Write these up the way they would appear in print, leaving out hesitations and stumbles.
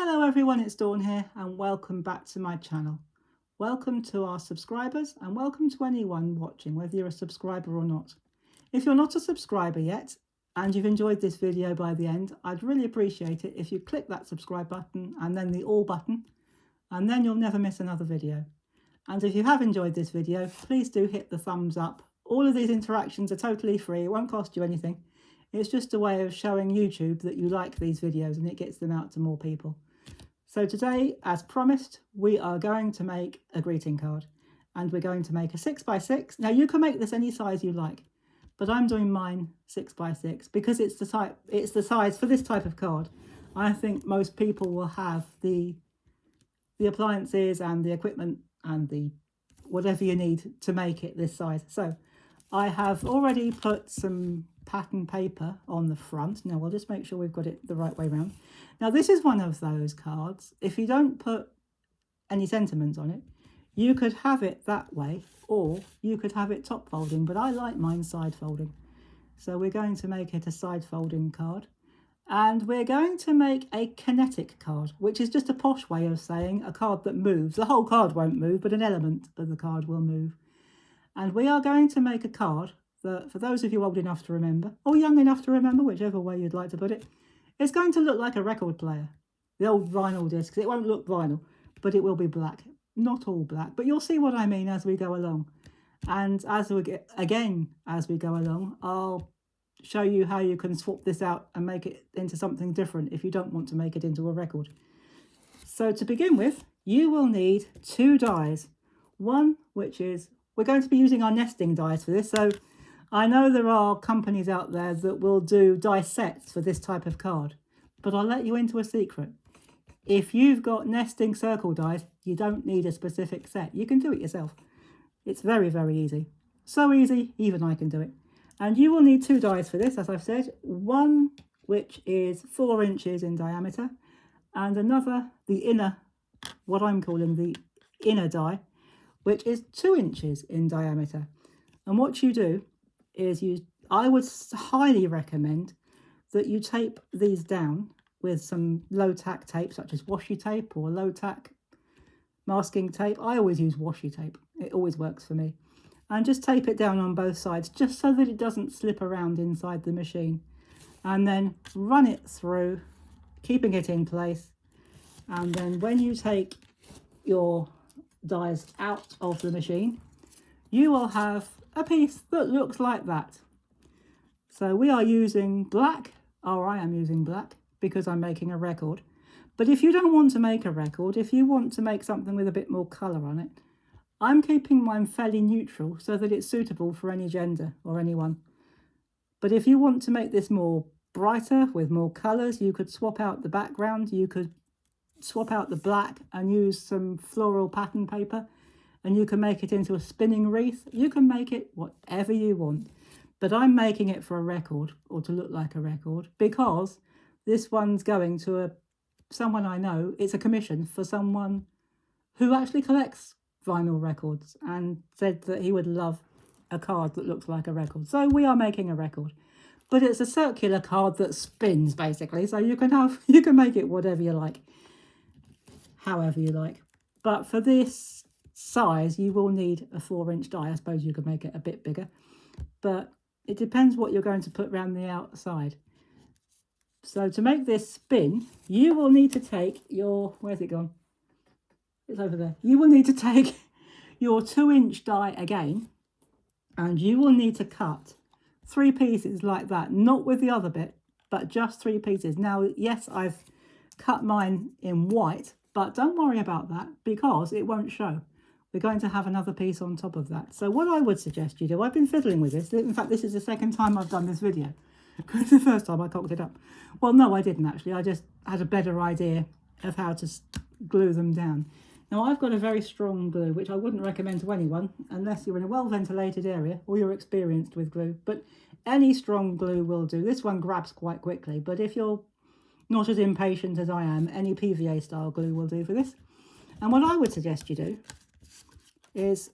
Hello everyone, it's Dawn here and welcome back to my channel. Welcome to our subscribers and welcome to anyone watching, whether you're a subscriber or not. If you're not a subscriber yet and you've enjoyed this video by the end, I'd really appreciate it if you click that subscribe button and then the all button, and then you'll never miss another video. And if you have enjoyed this video, please do hit the thumbs up. All of these interactions are totally free, it won't cost you anything. It's just a way of showing YouTube that you like these videos and it gets them out to more people. So today, as promised, we are going to make a greeting card and we're going to make a 6x6. Now you can make this any size you like, but I'm doing mine 6x6 because it's the size for this type of card. I think most people will have the appliances and the equipment and the whatever you need to make it this size. So I have already put some pattern paper on the front. Now we'll just make sure we've got it the right way around. Now this is one of those cards, if you don't put any sentiments on it, you could have it that way or you could have it top folding, but I like mine side folding. So we're going to make it a side folding card and we're going to make a kinetic card, which is just a posh way of saying a card that moves. The whole card won't move, but an element of the card will move. And we are going to make a card that, for those of you old enough to remember, or young enough to remember, whichever way you'd like to put it, it's going to look like a record player. The old vinyl discs. It won't look vinyl, but it will be black. Not all black, but you'll see what I mean as we go along. And as we go along, I'll show you how you can swap this out and make it into something different if you don't want to make it into a record. So to begin with, you will need 2 dies. One, which is, we're going to be using our nesting dies for this. So I know there are companies out there that will do die sets for this type of card, but I'll let you into a secret. If you've got nesting circle dies, you don't need a specific set. You can do it yourself. It's very, very easy. So easy, even I can do it. And you will need 2 dies for this, as I've said. One, which is 4 inches in diameter, and another, the inner, what I'm calling the inner die, which is 2 inches in diameter. And what you do is I would highly recommend that you tape these down with some low tack tape, such as washi tape or low tack masking tape. I always use washi tape. It always works for me. And just tape it down on both sides, just so that it doesn't slip around inside the machine. And then run it through, keeping it in place. And then when you take your dies out of the machine, you will have a piece that looks like that. So we are using black, or I am using black, because I'm making a record. But if you don't want to make a record, if you want to make something with a bit more colour on it, I'm keeping mine fairly neutral so that it's suitable for any gender or anyone. But if you want to make this more brighter with more colours, you could swap out the background, you could swap out the black and use some floral pattern paper, and you can make it into a spinning wreath. You can make it whatever you want. But I'm making it for a record, or to look like a record, because this one's going to someone I know. It's a commission for someone who actually collects vinyl records and said that he would love a card that looks like a record. So we are making a record. But it's a circular card that spins, basically. So you can make it whatever you like, however you like. But for this size, you will need a 4-inch die. I suppose you could make it a bit bigger, but it depends what you're going to put around the outside. So to make this spin, you will need to take your, where's it gone? It's over there. You will need to take your 2-inch die again, and you will need to cut 3 pieces like that, not with the other bit, but just 3 pieces. Now, yes, I've cut mine in white, but don't worry about that because it won't show. We're going to have another piece on top of that. So what I would suggest you do, I've been fiddling with this. In fact, this is the second time I've done this video. Because the first time I cocked it up. Well, no, I didn't actually. I just had a better idea of how to glue them down. Now, I've got a very strong glue, which I wouldn't recommend to anyone unless you're in a well-ventilated area or you're experienced with glue. But any strong glue will do. This one grabs quite quickly, but if you're not as impatient as I am, any PVA style glue will do for this. And what I would suggest you do is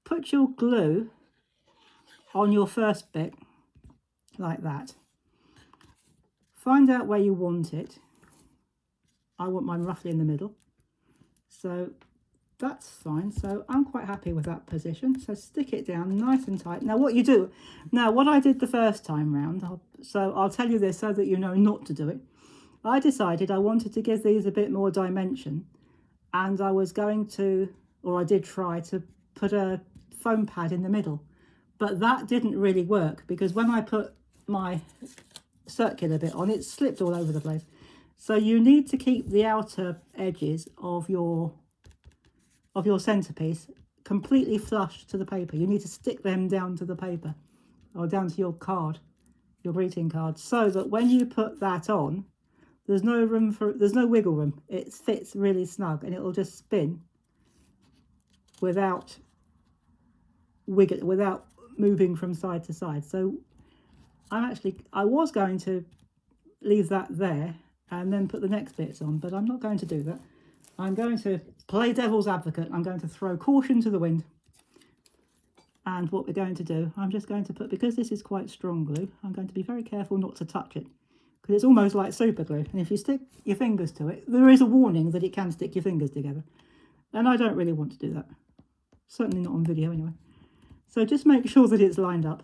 put your glue on your first bit like that. Find out where you want it. I want mine roughly in the middle. So that's fine. So I'm quite happy with that position. So stick it down nice and tight. Now what you do, now what I did the first time round, I'll tell you this so that you know not to do it. I decided I wanted to give these a bit more dimension, and I was going to, or I did try to put a foam pad in the middle, but that didn't really work because when I put my circular bit on, it slipped all over the place. So you need to keep the outer edges of your centerpiece completely flush to the paper. You need to stick them down to the paper or down to your card, your greeting card, so that when you put that on, there's no wiggle room. It fits really snug and it'll just spin without moving from side to side. So I was going to leave that there and then put the next bits on, but I'm not going to do that. I'm going to play devil's advocate. I'm going to throw caution to the wind. And what we're going to do, I'm just going to put, because this is quite strong glue, I'm going to be very careful not to touch it, because it's almost like super glue. And if you stick your fingers to it, there is a warning that it can stick your fingers together. And I don't really want to do that. Certainly not on video anyway. So just make sure that it's lined up,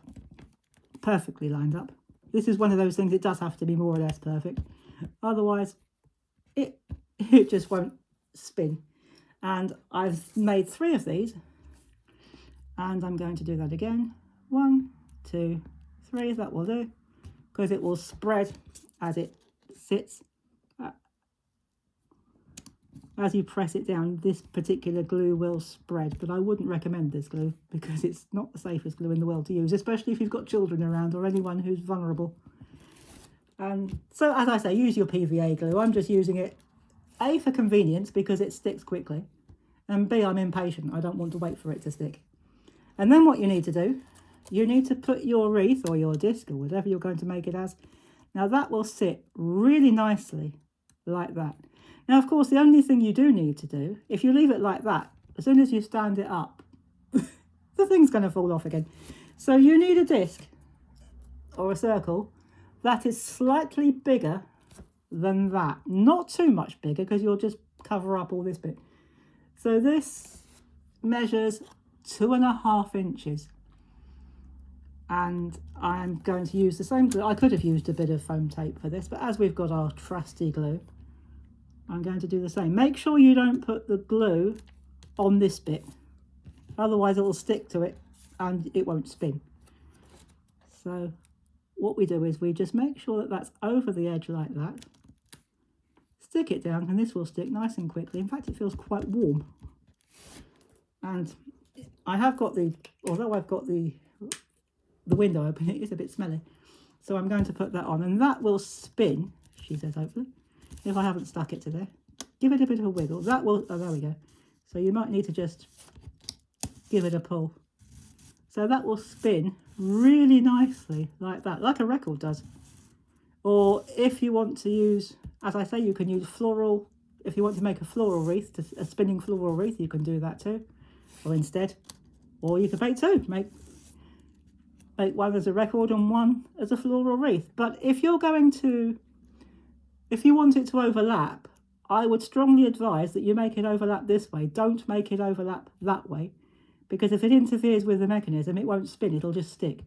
perfectly lined up. This is one of those things, it does have to be more or less perfect. Otherwise, it just won't spin. And I've made 3 of these, and I'm going to do that again. 1, 2, 3, that will do, because it will spread as it sits. As you press it down, this particular glue will spread, but I wouldn't recommend this glue because it's not the safest glue in the world to use, especially if you've got children around or anyone who's vulnerable. And so, as I say, use your PVA glue. I'm just using it, A, for convenience because it sticks quickly, and B, I'm impatient. I don't want to wait for it to stick. And then what you need to do, you need to put your wreath or your disc or whatever you're going to make it as. Now that will sit really nicely like that. Now, of course, the only thing you do need to do, if you leave it like that, as soon as you stand it up, the thing's going to fall off again. So you need a disc or a circle that is slightly bigger than that. Not too much bigger because you'll just cover up all this bit. So this measures 2.5 inches. And I'm going to use the same glue. I could have used a bit of foam tape for this, but as we've got our trusty glue, I'm going to do the same. Make sure you don't put the glue on this bit, otherwise it will stick to it and it won't spin. So what we do is we just make sure that that's over the edge like that, stick it down, and this will stick nice and quickly. In fact, it feels quite warm. And I have got although I've got the window open, it is a bit smelly. So I'm going to put that on, and that will spin, she says, hopefully. If I haven't stuck it to there, give it a bit of a wiggle. That will, oh, there we go. So you might need to just give it a pull. So that will spin really nicely like that, like a record does. Or if you want to use, as I say, you can use floral. If you want to make a floral wreath, a spinning floral wreath, you can do that too. Or instead, or you could make 2. Make one as a record and one as a floral wreath. But if you want it to overlap, I would strongly advise that you make it overlap this way. Don't make it overlap that way, because if it interferes with the mechanism, it won't spin, it'll just stick.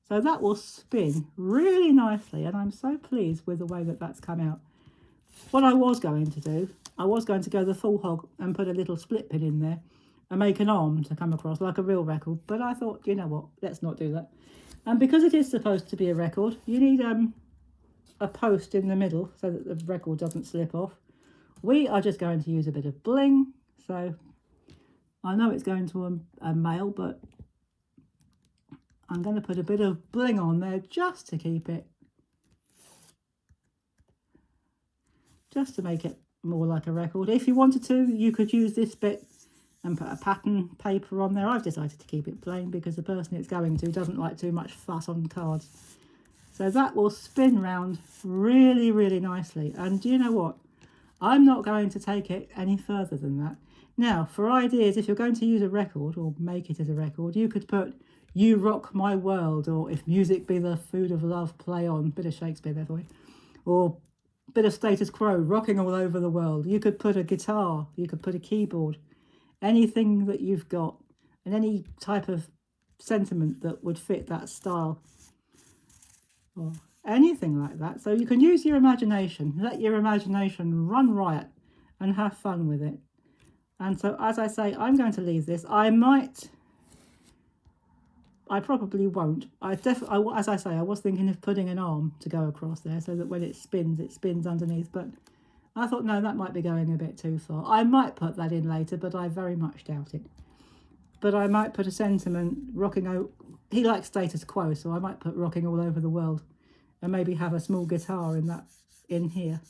So that will spin really nicely, and I'm so pleased with the way that that's come out. What I was going to do, I was going to go the full hog and put a little split pin in there and make an arm to come across like a real record, but I thought, you know what, let's not do that. And because it is supposed to be a record, you need a post in the middle so that the record doesn't slip off. We are just going to use a bit of bling. So I know it's going to a male, but I'm going to put a bit of bling on there just to keep it, just to make it more like a record. If you wanted to, you could use this bit and put a pattern paper on there. I've decided to keep it plain because the person it's going to doesn't like too much fuss on cards. So that will spin round really, really nicely. And do you know what? I'm not going to take it any further than that. Now, for ideas, if you're going to use a record or make it as a record, you could put "You Rock My World" or "If Music Be the Food of Love, Play On." Bit of Shakespeare there for you. Or bit of status quo, rocking all over the world. You could put a guitar, you could put a keyboard, anything that you've got, and any type of sentiment that would fit that style, or anything like that. So you can use your imagination, let your imagination run riot and have fun with it. And so, as I say, I'm going to leave this. I probably won't. As I say, I was thinking of putting an arm to go across there so that when it spins underneath. But I thought, no, that might be going a bit too far. I might put that in later, but I very much doubt it. But I might put a sentiment, he likes status quo, so I might put rocking all over the world and maybe have a small guitar in here.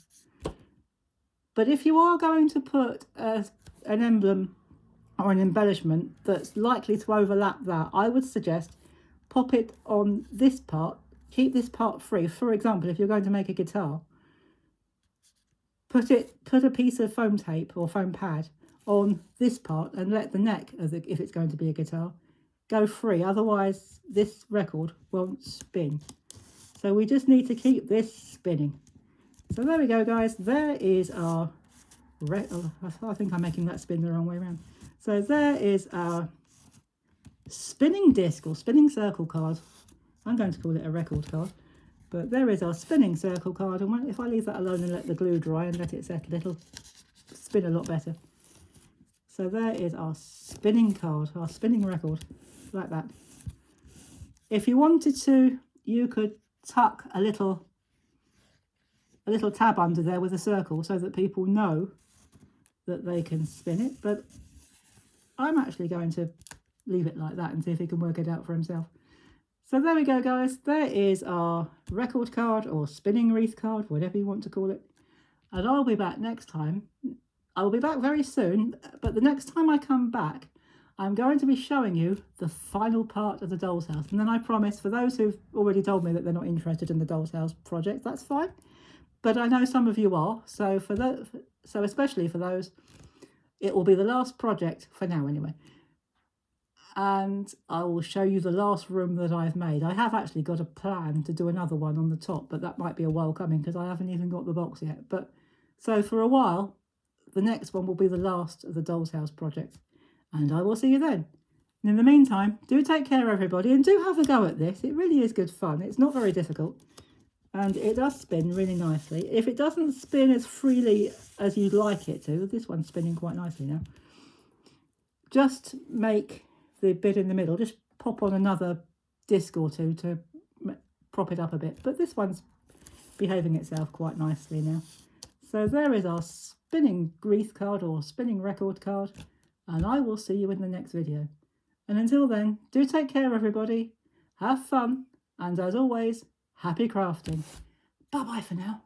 But if you are going to put an emblem or an embellishment that's likely to overlap that, I would suggest pop it on this part, keep this part free. For example, if you're going to make a guitar, put a piece of foam tape or foam pad on this part and let the neck, if it's going to be a guitar, go free. Otherwise, this record won't spin. So we just need to keep this spinning. So there we go, guys. There is our I think I'm making that spin the wrong way around. So there is our spinning disc or spinning circle card. I'm going to call it a record card. But there is our spinning circle card. And if I leave that alone and let the glue dry and let it settle, it'll spin a lot better. So there is our spinning card, our spinning record, like that. If you wanted to, you could tuck a little tab under there with a circle so that people know that they can spin it. But I'm actually going to leave it like that and see if he can work it out for himself. So there we go, guys. There is our record card or spinning wreath card, whatever you want to call it. And I'll be back next time. I will be back very soon, but the next time I come back, I'm going to be showing you the final part of the Doll's House. And then I promise, for those who've already told me that they're not interested in the Doll's House project, that's fine. But I know some of you are, so especially for those, it will be the last project, for now anyway. And I will show you the last room that I've made. I have actually got a plan to do another one on the top, but that might be a while coming because I haven't even got the box yet. But so for a while, the next one will be the last of the Doll's House project. And I will see you then. And in the meantime, do take care, everybody, and do have a go at this. It really is good fun. It's not very difficult. And it does spin really nicely. If it doesn't spin as freely as you'd like it to, this one's spinning quite nicely now, just make the bit in the middle, just pop on another disc or two to prop it up a bit. But this one's behaving itself quite nicely now. So there is our spinning wreath card or spinning record card. And I will see you in the next video. And until then, do take care, everybody. Have fun. And as always, happy crafting. Bye-bye for now.